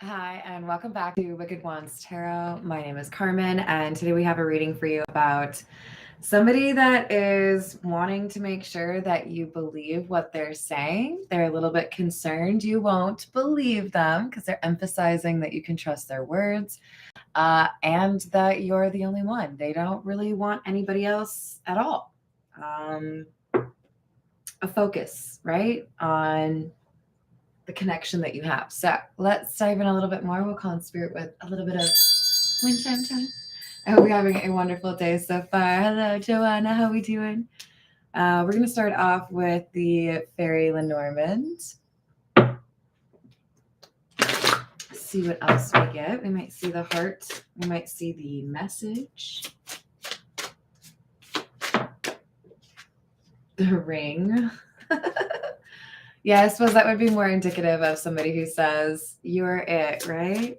Hi, and welcome back to Wicked Ones Tarot. My name is Carmen, and today we have a reading for you about somebody that is wanting to make sure that you believe what they're saying. They're a little bit concerned you won't believe them because they're emphasizing that you can trust their words and that you're the only one. They don't really want anybody else at all. A focus, right, on the connection that you have. So let's dive in a little bit more. We'll call in spirit with a little bit of wind chime chime. I hope you're having a wonderful day so far. Hello, Joanna. How are we doing? We're going to start off with the Fairy Lenormand. See what else we get. We might see the heart. We might see the message. The ring. Yeah, I suppose that would be more indicative of somebody who says, you're it, right?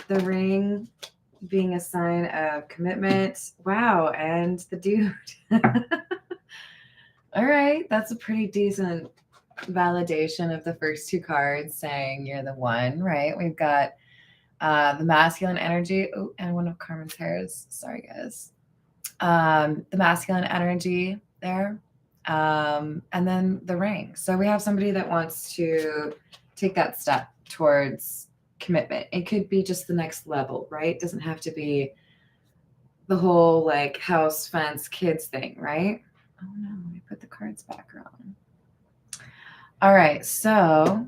The ring being a sign of commitment. Wow, and the dude. All right, that's a pretty decent validation of the first two cards saying you're the one, right? We've got the masculine energy. Oh, and one of Carmen's hairs. Sorry, guys. The masculine energy there. And then the ring. So we have somebody that wants to take that step towards commitment. It could be just the next level, right? It doesn't have to be the whole like house, fence, kids thing, right? Oh no, let me put the cards back on. All right, so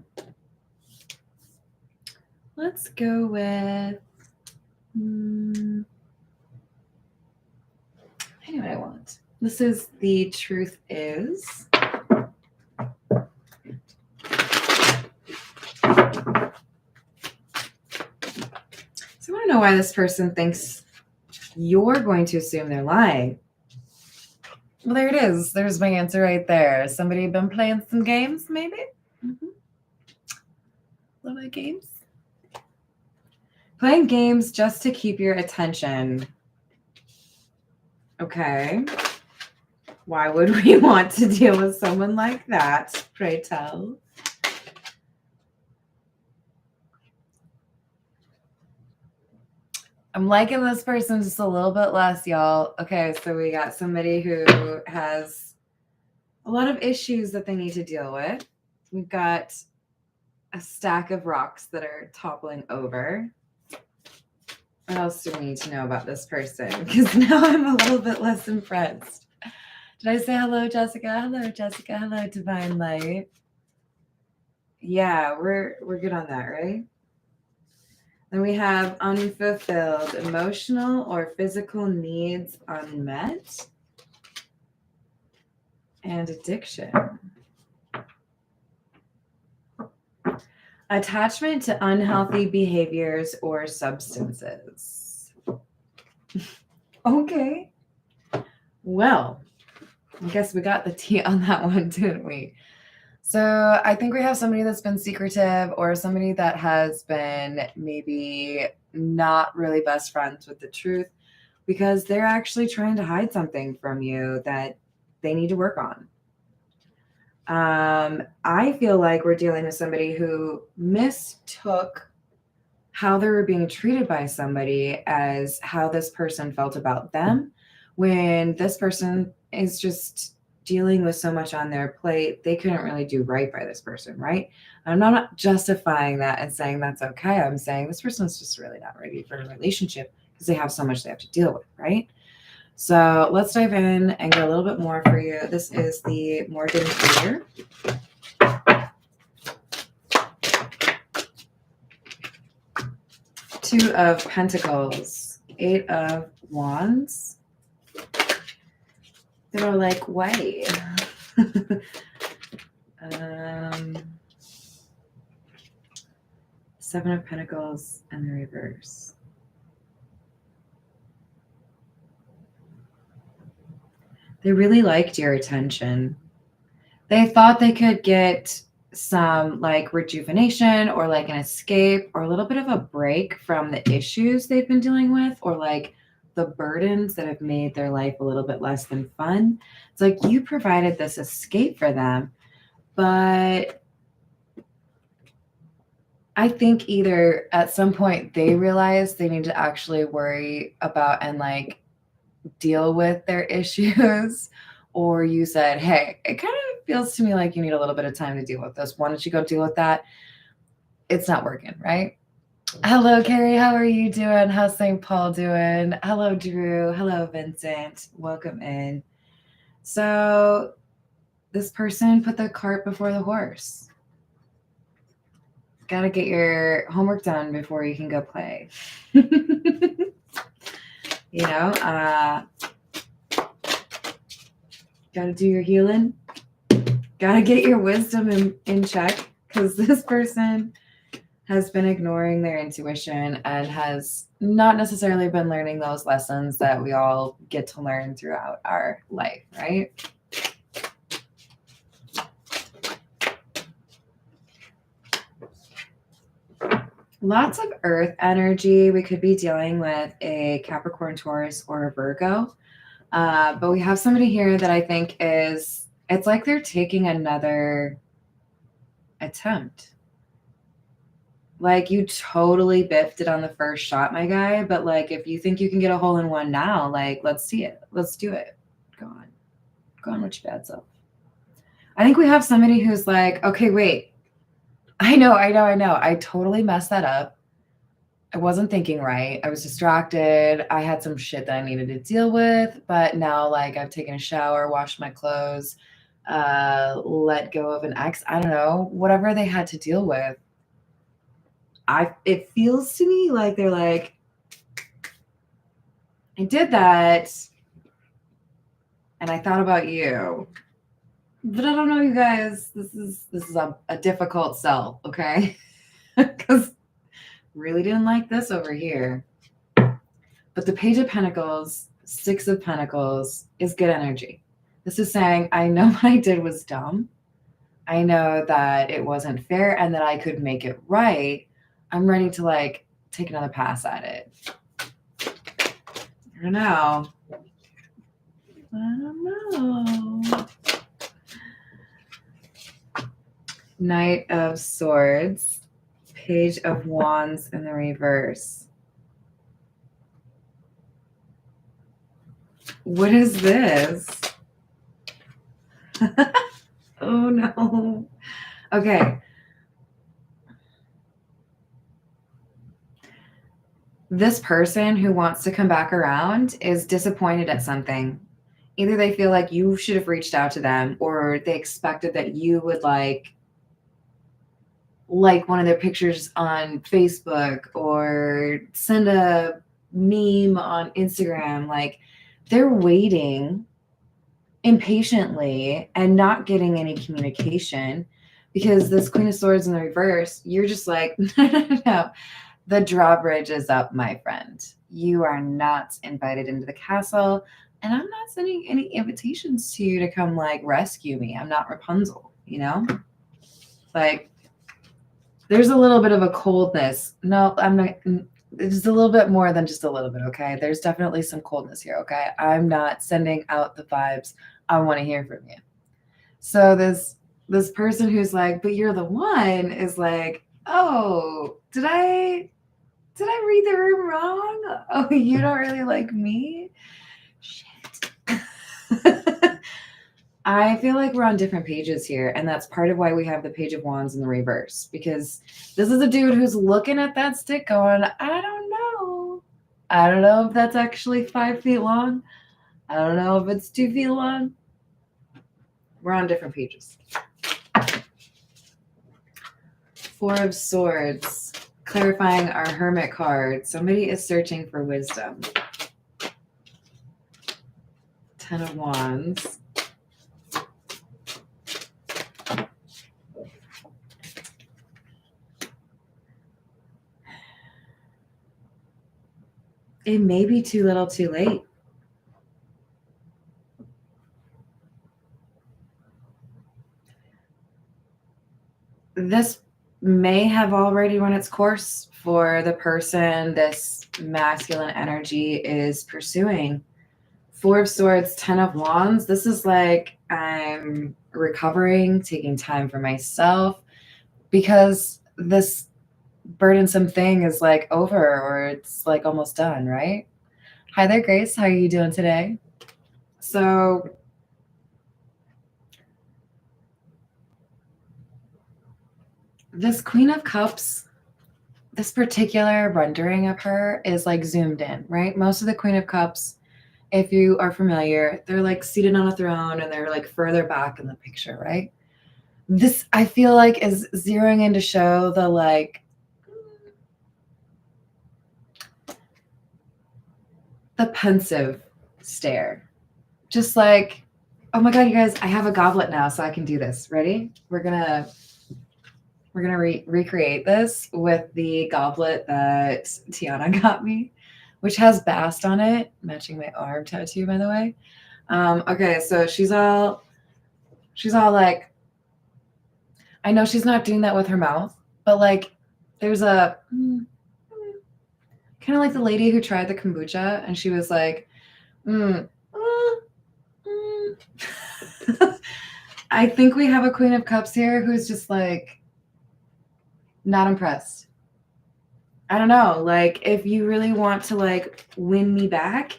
let's go with, I know what I want. This is The Truth Is. So I want to know why this person thinks you're going to assume they're lying. Well, there it is. There's my answer right there. Somebody been playing some games, maybe? A little bit of games. Playing games just to keep your attention. Okay. Why would we want to deal with someone like that? Pray tell. I'm liking this person just a little bit less, y'all. Okay, so we got somebody who has a lot of issues that they need to deal with. We've got a stack of rocks that are toppling over. What else do we need to know about this person? Because now I'm a little bit less impressed. Did I say hello, Jessica? Hello, Jessica. Hello, Divine Light. Yeah, we're good on that, right? Then we have unfulfilled emotional or physical needs unmet and addiction. Attachment to unhealthy behaviors or substances. Okay. Well, I guess we got the tea on that one, didn't we? So I think we have somebody that's been secretive or somebody that has been maybe not really best friends with the truth because they're actually trying to hide something from you that they need to work on. I feel like we're dealing with somebody who mistook how they were being treated by somebody as how this person felt about them, when this person is just dealing with so much on their plate, they couldn't really do right by this person, right? I'm not justifying that and saying that's okay. I'm saying this person's just really not ready for a relationship because they have so much they have to deal with, right? So let's dive in and get a little bit more for you. This is the Morgan Clear. Two of Pentacles, Eight of Wands. They're like, why? Seven of Pentacles and the reverse. They really liked your attention. They thought they could get some like rejuvenation or like an escape or a little bit of a break from the issues they've been dealing with or like the burdens that have made their life a little bit less than fun. It's like you provided this escape for them, but I think either at some point they realize they need to actually worry about and like deal with their issues, or you said, hey, it kind of feels to me like you need a little bit of time to deal with this. Why don't you go deal with that? It's not working, right? Hello, Carrie. How are you doing? How's St. Paul doing? Hello, Drew. Hello, Vincent. Welcome in. So this person put the cart before the horse. Got to get your homework done before you can go play. You know, got to do your healing. Got to get your wisdom in check, because this person has been ignoring their intuition and has not necessarily been learning those lessons that we all get to learn throughout our life, right? Lots of earth energy. We could be dealing with a Capricorn, Taurus, or a Virgo. But we have somebody here that I think it's like they're taking another attempt. Like, you totally biffed it on the first shot, my guy. But like, if you think you can get a hole in one now, like, let's see it. Let's do it. Go on with your bad self. I think we have somebody who's like, okay, wait. I know. I totally messed that up. I wasn't thinking right. I was distracted. I had some shit that I needed to deal with. But now, like, I've taken a shower, washed my clothes, let go of an ex. I don't know. Whatever they had to deal with. It feels to me like they're like, I did that, and I thought about you. But I don't know, you guys. This is a difficult sell, okay? Because really didn't like this over here. But the Page of Pentacles, Six of Pentacles is good energy. This is saying, I know what I did was dumb. I know that it wasn't fair and that I could make it right. I'm ready to like take another pass at it. I don't know. Knight of Swords, Page of Wands in the reverse. What is this? Oh no. Okay. This person who wants to come back around is disappointed at something. Either they feel like you should have reached out to them, or they expected that you would like one of their pictures on Facebook or send a meme on Instagram. Like, they're waiting impatiently and not getting any communication, because this Queen of Swords in the reverse, you're just like, no. The drawbridge is up, my friend. You are not invited into the castle, and I'm not sending any invitations to you to come like rescue me. I'm not Rapunzel, you know? Like, there's a little bit of a coldness. No, I'm not. It's a little bit more than just a little bit, okay? There's definitely some coldness here, okay? I'm not sending out the vibes. I want to hear from you. So this person who's like, but you're the one, is like, oh, did I read the room wrong? Oh, you don't really like me? Shit. I feel like we're on different pages here, and that's part of why we have the Page of Wands in the reverse, because this is a dude who's looking at that stick going, I don't know. I don't know if that's actually 5 feet long. I don't know if it's 2 feet long. We're on different pages. Four of Swords. Clarifying our Hermit card. Somebody is searching for wisdom. Ten of Wands. It may be too little too late. This may have already run its course for the person this masculine energy is pursuing. Four of Swords, Ten of Wands. This is like, I'm recovering, taking time for myself, because this burdensome thing is like over or it's like almost done, right? Hi there, Grace. How are you doing today? So this Queen of Cups, this particular rendering of her is like zoomed in, right? Most of the Queen of Cups, if you are familiar, they're like seated on a throne and they're like further back in the picture, right? This I feel like is zeroing in to show the like the pensive stare. Just like, oh my god, you guys, I have a goblet now, so I can do this. Ready? We're gonna recreate this with the goblet that Tiana got me, which has Bast on it, matching my arm tattoo, by the way. Okay, so she's all like, I know she's not doing that with her mouth, but like, there's a kind of like the lady who tried the kombucha, and she was like, I think we have a Queen of Cups here who's just like not impressed. I don't know. Like, if you really want to like win me back,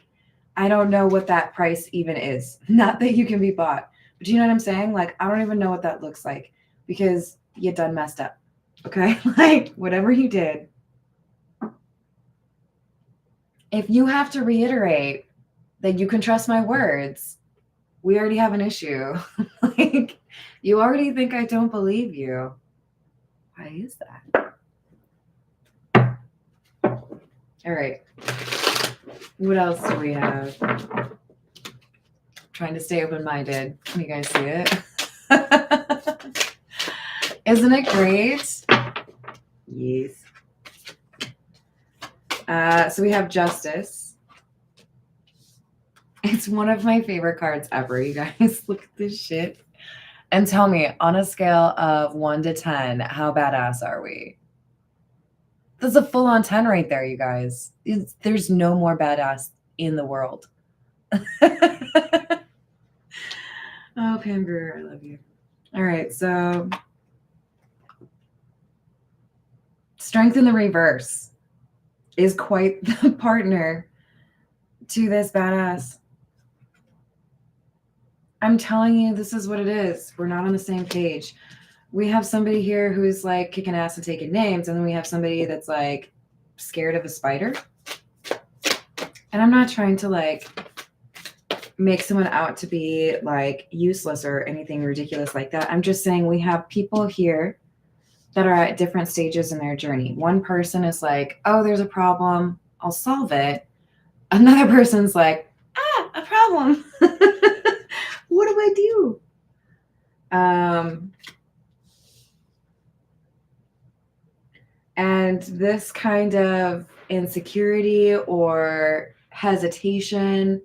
I don't know what that price even is. Not that you can be bought, but you know what I'm saying? Like, I don't even know what that looks like because you done messed up. Okay. Like, whatever you did. If you have to reiterate that you can trust my words, we already have an issue. Like, you already think I don't believe you. Why is that? All right. What else do we have? Trying to stay open-minded. Can you guys see it? Isn't it great? Yes. So we have Justice. It's one of my favorite cards ever, you guys. Look at this shit. And tell me, on a scale of 1 to 10, how badass are we? That's a full-on 10 right there, you guys. There's no more badass in the world. Oh, Pam Brewer, I love you. All right, so Strength in the reverse is quite the partner to this badass. I'm telling you, this is what it is. We're not on the same page. We have somebody here who's like kicking ass and taking names, and then we have somebody that's like scared of a spider. And I'm not trying to like make someone out to be like useless or anything ridiculous like that. I'm just saying we have people here that are at different stages in their journey. One person is like, oh, there's a problem, I'll solve it. Another person's like, a problem. What do I do? And this kind of insecurity or hesitation,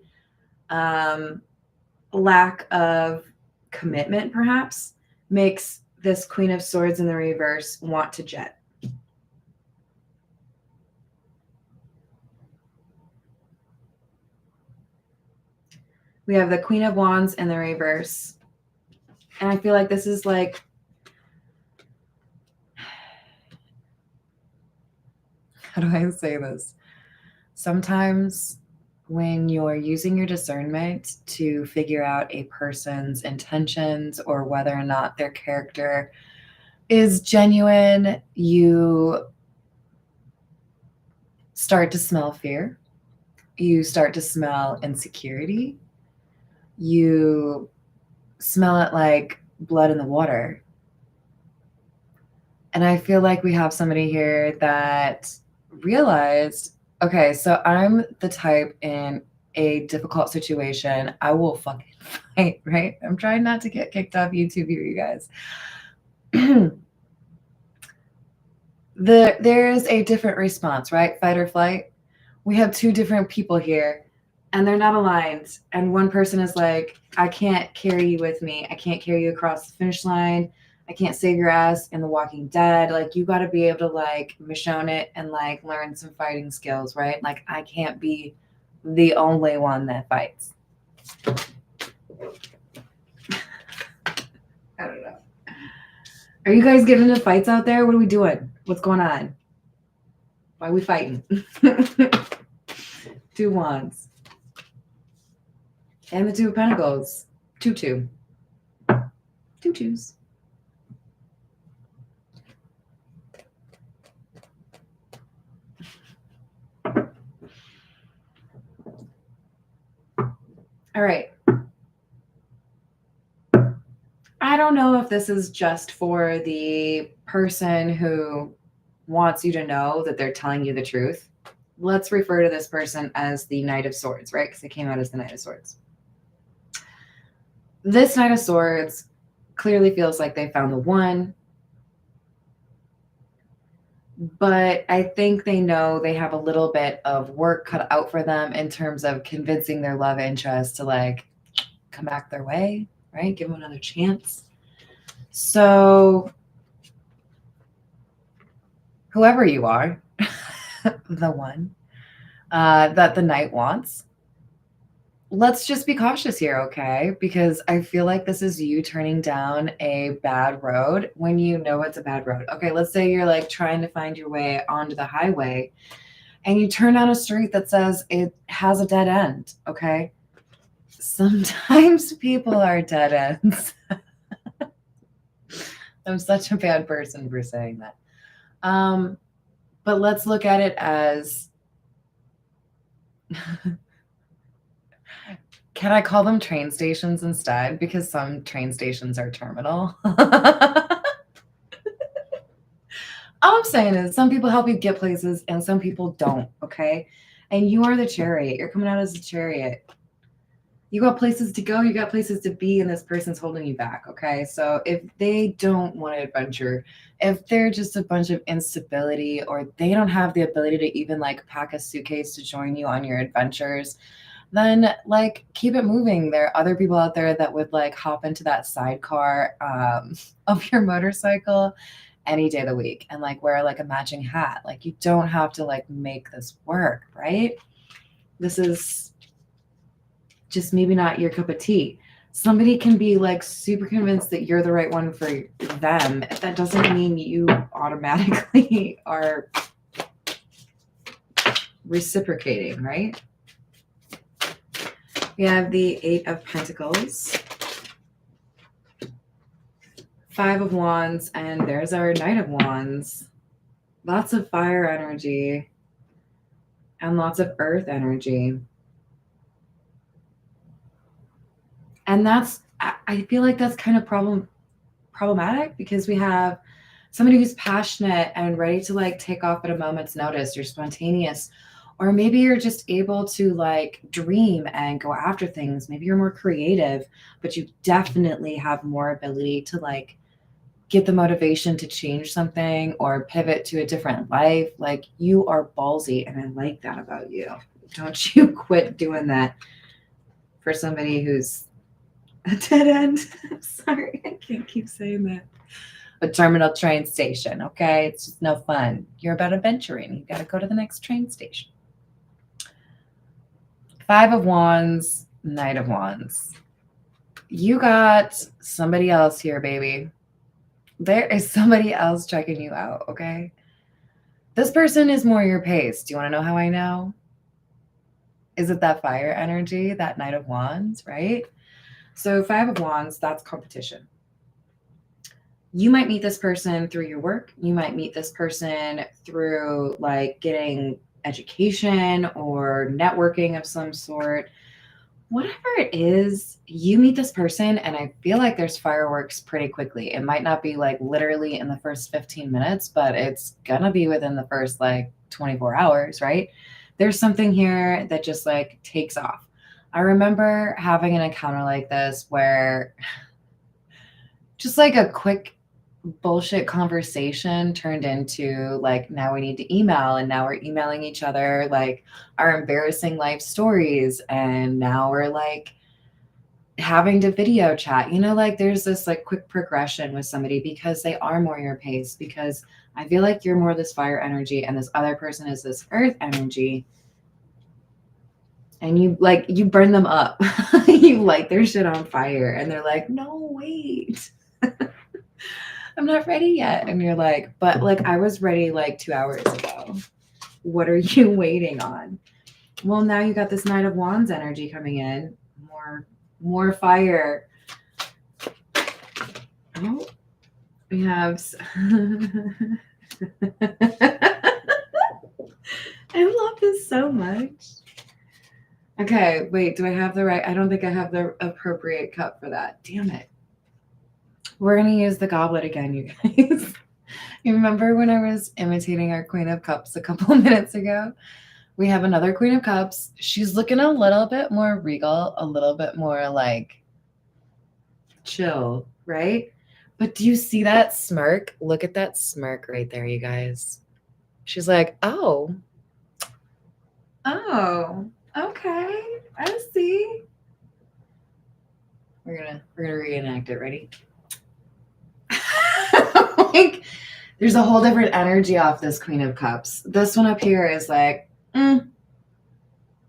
lack of commitment, perhaps, makes this Queen of Swords in the reverse want to jet. We have the Queen of Wands in the reverse. And I feel like this is like, how do I say this? Sometimes when you're using your discernment to figure out a person's intentions or whether or not their character is genuine, you start to smell fear. You start to smell insecurity. You smell it like blood in the water. And I feel like we have somebody here that realized, okay, so I'm the type in a difficult situation, I will fucking fight, right? I'm trying not to get kicked off YouTube here, you guys. There's a different response, right? Fight or flight. We have two different people here and they're not aligned. And one person is like, I can't carry you with me. I can't carry you across the finish line. I can't save your ass in The Walking Dead. Like, you got to be able to like Michonne it and like learn some fighting skills, right? Like, I can't be the only one that fights. I don't know. Are you guys getting into fights out there? What are we doing? What's going on? Why we fighting? 2 wands. And the 2 of pentacles. 2-2. 2 twos. All right. I don't know if this is just for the person who wants you to know that they're telling you the truth. Let's refer to this person as the Knight of Swords, right? Because it came out as the Knight of Swords. This Knight of Swords clearly feels like they found the one. But I think they know they have a little bit of work cut out for them in terms of convincing their love interest to like come back their way, right? Give them another chance. So whoever you are, the one that the Knight wants, let's just be cautious here, okay? Because I feel like this is you turning down a bad road when you know it's a bad road. Okay, let's say you're like trying to find your way onto the highway and you turn down a street that says it has a dead end, okay? Sometimes people are dead ends. I'm such a bad person for saying that. But let's look at it as... Can I call them train stations instead? Because some train stations are terminal. All I'm saying is some people help you get places and some people don't, okay? And you are the chariot. You're coming out as a chariot. You got places to go, you got places to be, and this person's holding you back, okay? So if they don't want to adventure, if they're just a bunch of instability, or they don't have the ability to even like pack a suitcase to join you on your adventures, then like keep it moving. There are other people out there that would like hop into that sidecar of your motorcycle any day of the week and like wear like a matching hat. Like you don't have to like make this work, right? This is just maybe not your cup of tea. Somebody can be like super convinced that you're the right one for them. That doesn't mean you automatically are reciprocating, right? We have the 8 of Pentacles, 5 of Wands, and there's our Knight of Wands. Lots of fire energy and lots of earth energy. And that's, I feel like that's kind of problematic because we have somebody who's passionate and ready to like take off at a moment's notice. You're spontaneous. Or maybe you're just able to like dream and go after things. Maybe you're more creative, but you definitely have more ability to like get the motivation to change something or pivot to a different life. Like you are ballsy and I like that about you. Don't you quit doing that for somebody who's a dead end. I'm sorry, I can't keep saying that. A terminal train station, okay? It's just no fun. You're about adventuring. You got to go to the next train station. 5 of Wands, Knight of Wands. You got somebody else here, baby. There is somebody else checking you out, okay? This person is more your pace. Do you want to know how I know? Is it that fire energy, that Knight of Wands, right? So 5 of Wands, that's competition. You might meet this person through your work. You might meet this person through like getting education or networking of some sort. Whatever it is, you meet this person and I feel like there's fireworks pretty quickly. It might not be like literally in the first 15 minutes, but it's gonna be within the first like 24 hours, right? There's something here that just like takes off. I remember having an encounter like this where just like a quick bullshit conversation turned into like, now we need to email, and now we're emailing each other like our embarrassing life stories, and now we're like having to video chat. You know, like there's this like quick progression with somebody because they are more your pace, because I feel like you're more this fire energy and this other person is this earth energy, and you like you burn them up. You light their shit on fire and they're like, no, wait. I'm not ready yet. And you're like, but like I was ready like 2 hours ago. What are you waiting on? Well, now you got this Knight of Wands energy coming in. More fire. Oh, we have... I love this so much. Okay, wait, do I have the right? I don't think I have the appropriate cup for that. Damn it. We're going to use the goblet again, you guys. You remember when I was imitating our Queen of Cups a couple of minutes ago? We have another Queen of Cups. She's looking a little bit more regal, a little bit more like chill, right? But do you see that smirk? Look at that smirk right there, you guys. She's like, oh, okay, I see. We're gonna reenact it. Ready? Like, there's a whole different energy off this Queen of Cups. This one up here is like, I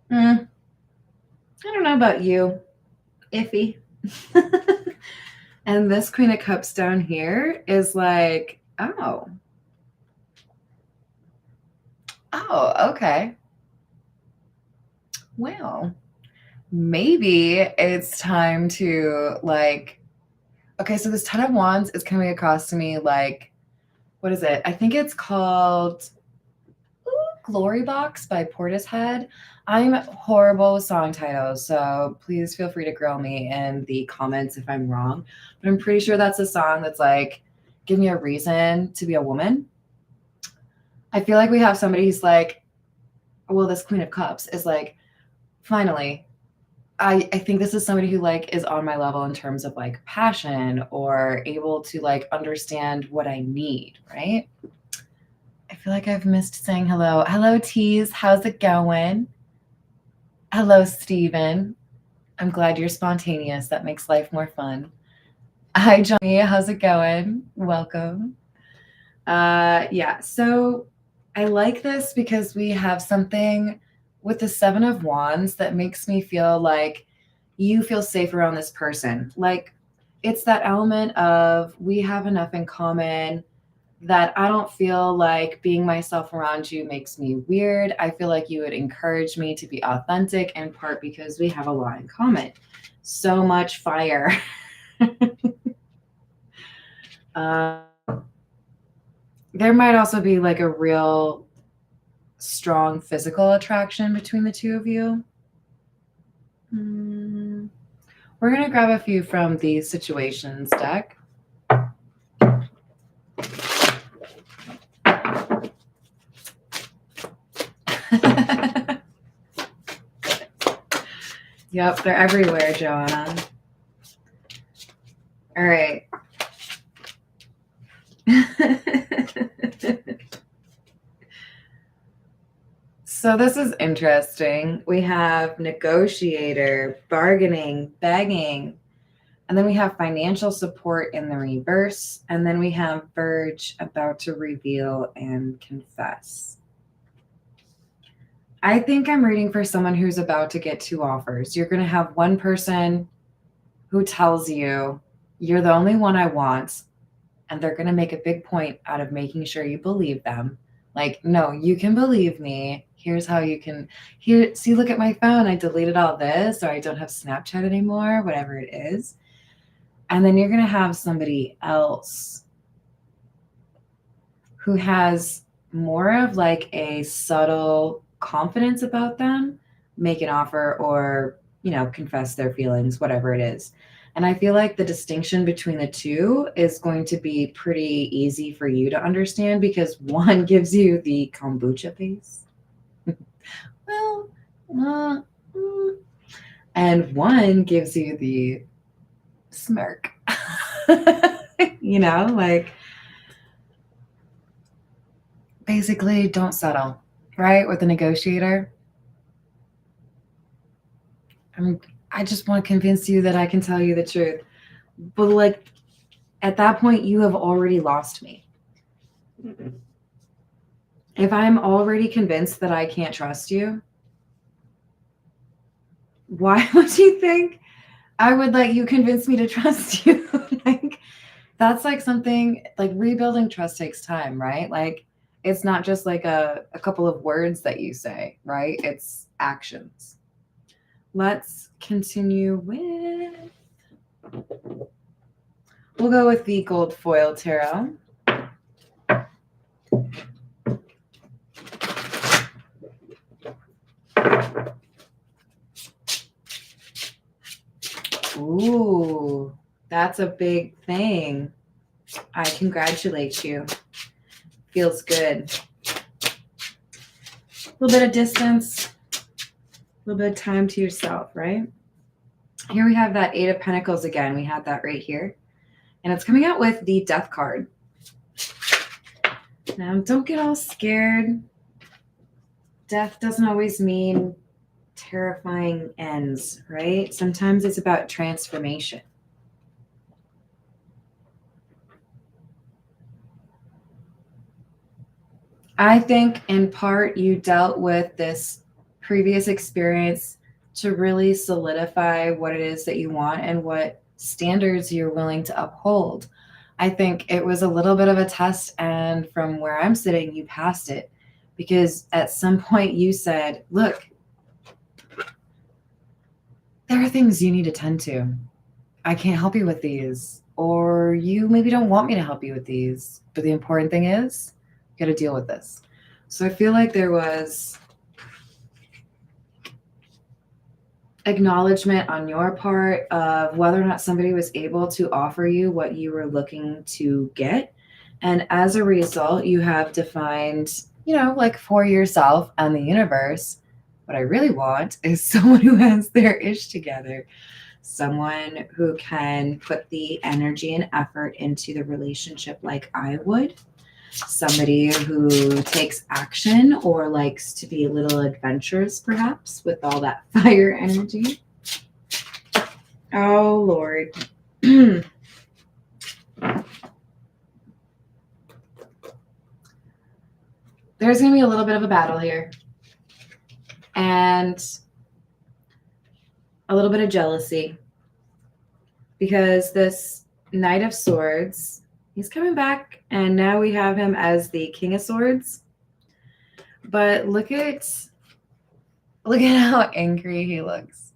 don't know about you, iffy. And this Queen of Cups down here is like, oh, okay. Well, maybe it's time to like, okay, so this Ten of Wands is coming across to me like, what is it? I think it's called Glory Box by Portishead. I'm horrible with song titles, so please feel free to grill me in the comments if I'm wrong. But I'm pretty sure that's a song that's like, give me a reason to be a woman. I feel like we have somebody who's like, well, this Queen of Cups is like, finally, I think this is somebody who like is on my level in terms of like passion or able to like understand what I need, right? I feel like I've missed saying hello. Hello, Tease. How's it going? Hello, Steven. I'm glad you're spontaneous. That makes life more fun. Hi, Johnny. How's it going? Welcome. Yeah, so I like this because we have something with the Seven of Wands that makes me feel like you feel safe around this person. Like it's that element of we have enough in common that I don't feel like being myself around you makes me weird. I feel like you would encourage me to be authentic, in part because we have a lot in common. So much fire. There might also be like a real strong physical attraction between the two of you. We're going to grab a few from the situations deck. Yep, they're everywhere, Joanna. All right. So this is interesting. We have negotiator, bargaining, begging, and then we have financial support in the reverse, and then we have verge, about to reveal, and confess. I think I'm reading for someone who's about to get two offers. You're going to have one person who tells you, you're the only one I want, and they're going to make a big point out of making sure you believe them. Like, no, you can believe me. Here's how you can, here, see, look at my phone. I deleted all this, or I don't have Snapchat anymore, whatever it is. And then you're going to have somebody else who has more of like a subtle confidence about them, make an offer or, you know, confess their feelings, whatever it is. And I feel like the distinction between the two is going to be pretty easy for you to understand because one gives you the kombucha face. Well, and one gives you the smirk. You know, like basically don't settle, right? With the negotiator. I just want to convince you that I can tell you the truth. But like at that point, you have already lost me. If I'm already convinced that I can't trust you, why would you think I would let you convince me to trust you? Like, that's like something like rebuilding trust takes time, right? Like It's not just like a couple of words that you say, right? It's actions. Let's continue with, we'll go with the gold foil tarot. Ooh, that's a big thing. I congratulate you. Feels good. A little bit of distance, a little bit of time to yourself, right? Here we have that Eight of Pentacles again. We had that right here. And it's coming out with the Death card. Now, don't get all scared. Death doesn't always mean terrifying ends, right? Sometimes it's about transformation. I think in part you dealt with this previous experience to really solidify what it is that you want and what standards you're willing to uphold. I think it was a little bit of a test, and from where I'm sitting, you passed it, because at some point you said, look, there are things you need to tend to. I can't help you with these, or you maybe don't want me to help you with these, but the important thing is you got to deal with this. So I feel like there was acknowledgement on your part of whether or not somebody was able to offer you what you were looking to get. And as a result, you have defined, like for yourself and the universe, what I really want is someone who has their ish together. Someone who can put the energy and effort into the relationship like I would. Somebody who takes action or likes to be a little adventurous, perhaps, with all that fire energy. Oh, Lord. There's going to be a little bit of a battle here. And a little bit of jealousy. Because this Knight of Swords, he's coming back, and now we have him as the King of Swords. But look at how angry he looks.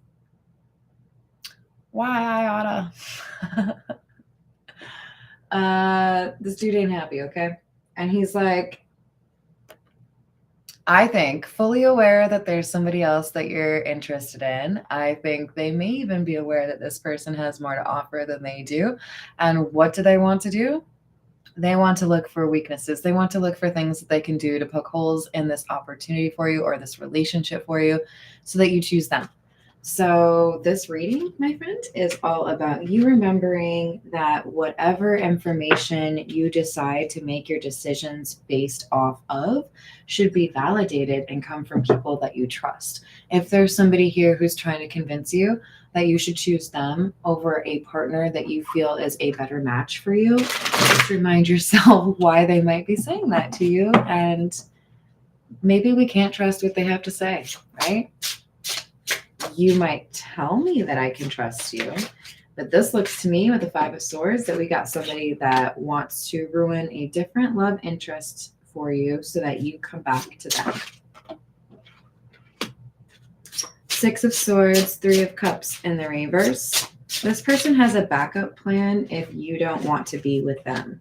Why I oughta. This dude ain't happy, okay? And he's like, I think, fully aware that there's somebody else that you're interested in. I think they may even be aware that this person has more to offer than they do. And what do they want to do? They want to look for weaknesses. They want to look for things that they can do to poke holes in this opportunity for you or this relationship for you so that you choose them. So this reading, my friend, is all about you remembering that whatever information you decide to make your decisions based off of should be validated and come from people that you trust. If there's somebody here who's trying to convince you that you should choose them over a partner that you feel is a better match for you, just remind yourself why they might be saying that to you. And maybe we can't trust what they have to say, right? You might tell me that I can trust you, but this looks to me with the Five of Swords that we got somebody that wants to ruin a different love interest for you so that you come back to them. Six of Swords, Three of Cups in the reverse. This person has a backup plan if you don't want to be with them.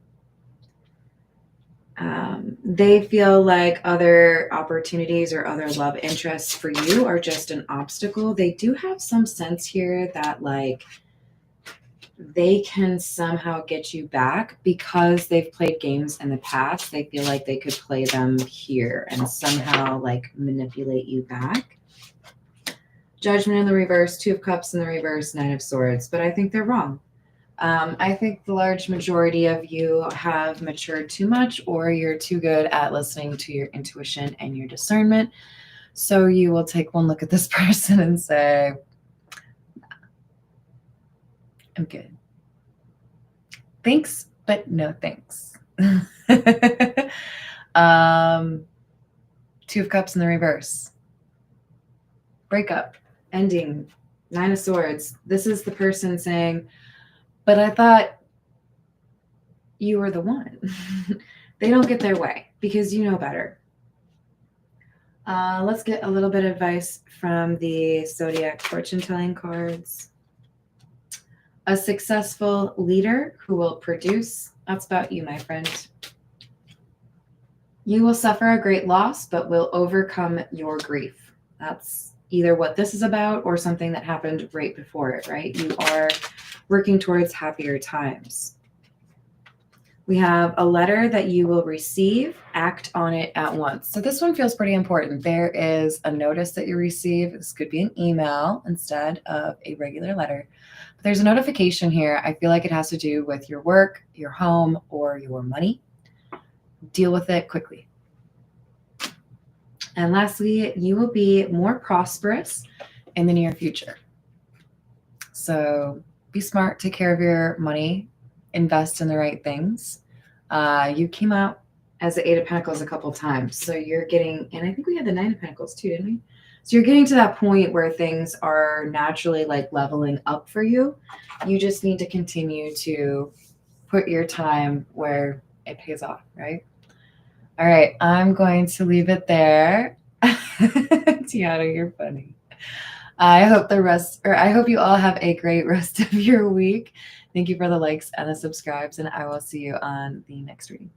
They feel like other opportunities or other love interests for you are just an obstacle. They do have some sense here that like they can somehow get you back because they've played games in the past. They feel like they could play them here and somehow like manipulate you back. Judgment in the reverse, Two of Cups in the reverse, Nine of Swords. But I think they're wrong. I think the large majority of you have matured too much, or you're too good at listening to your intuition and your discernment. So you will take one look at this person and say, I'm good. Thanks, but no thanks. Two of Cups in the reverse. Breakup, ending, Nine of Swords. This is the person saying, but I thought you were the one. They don't get their way. because you know better. Let's get a little bit of advice from the zodiac fortune telling cards. A successful leader who will produce. That's about you, my friend. You will suffer a great loss, but will overcome your grief. That's either what this is about or something that happened right before it, right? You are working towards happier times. We have a letter that you will receive, act on it at once. So this one feels pretty important. There is a notice that you receive. This could be an email instead of a regular letter. But there's a notification here. I feel like it has to do with your work, your home, or your money. Deal with it quickly. And lastly, you will be more prosperous in the near future. So be smart, take care of your money, invest in the right things. You came out as the Eight of Pentacles a couple times. So you're getting, and I think we had the Nine of Pentacles too, didn't we? So you're getting to that point where things are naturally like leveling up for you. You just need to continue to put your time where it pays off, right? All right, I'm going to leave it there. Tiana, you're funny. I hope you all have a great rest of your week. Thank you for the likes and the subscribes, and I will see you on the next reading.